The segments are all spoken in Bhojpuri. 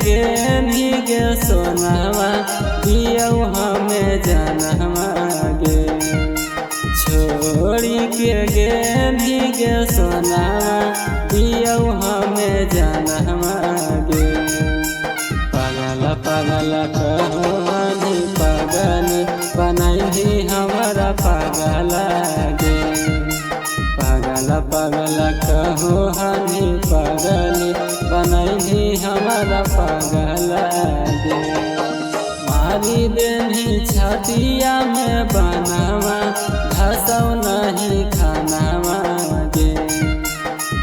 भीगे सोनावा दियौ हमें जनवा गे। छोड़ी के भीगे सोनावा दियौ हमें जनवा गे। पागल पागल कहो हनी पागल बनैही हमारा पागल गे। पागल पागल कहो हनी पागल बनैही हमारा पागल गे। मारी देनी छतिया में बनावा घसौ नहीं खानावा गे।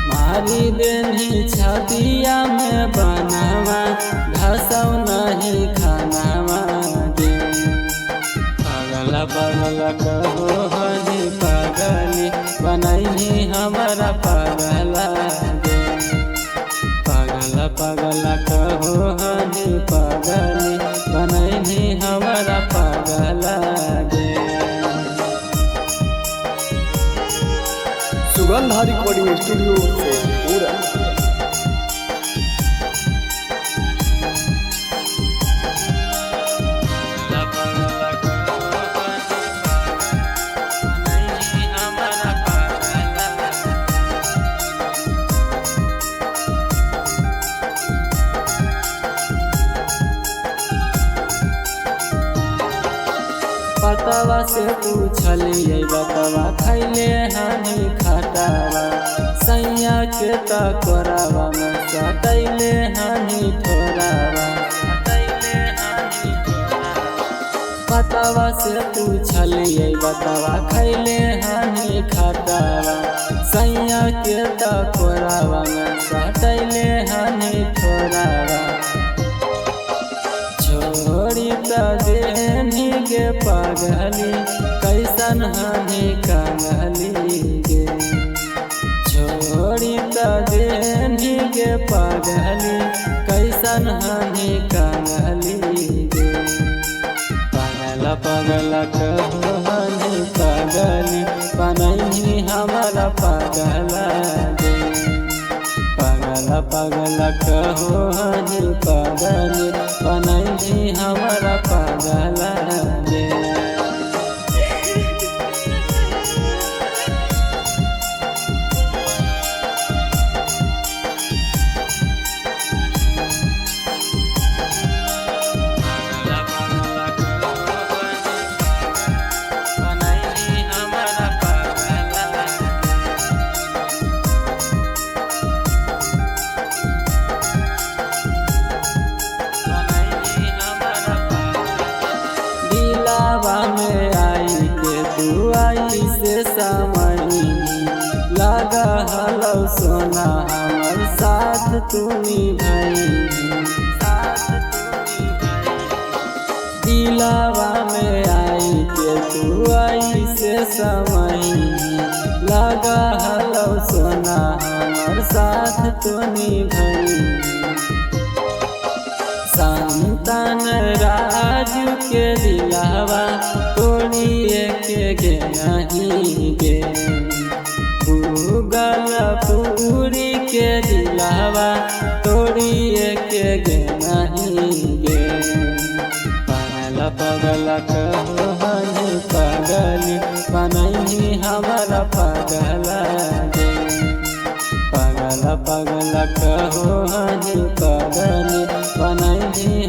मारी देनी छतिया में बनावा घसौ नहीं खानावा गे। पागल पागल कहो हनी पागल बनैही हमारा पागल गे। पागल पागल कहो हनी पागल बनैही हमारा पागल गे। सुगंधा रिकॉर्डिंग स्टूडियो से पूरा। पतवा से पूछलिए बतवा खैले हनी खटावा सैया के तकोरावा में सटैले हनी ठोरावा। पतवा से पूछलिए बतवा खैले हनी खटावा सैया के तकोरावा में सटैले हनी ठोरावा। छोड़ी त देनी गे पागली कैसन हनी कांगली गे। छोड़ी त देनी गे पागली कैसन हनी कांगली गे। पागल पागल कहो हनी पागली बनैही हमारा पागल गे। पागल पागल कहो हनी पागल बनैही हमारा पागल गे। दिलावा में आई के तू आई से समई लगा हलो सोना हमर साथ तू निभाई। दिलावा में आई के तू आई से समई लगा हलो सोना हमर साथ तू निभाई। संतान राजू के दिलावा तोड़िए के गे नहीं गे। भूगल पूरी के दिलावा तोड़िए के गे नहीं गे। पागल पागल कहो हनी पागल बनैही हमारा पागल गे। पागल पागल कहो हनी पागल बनैही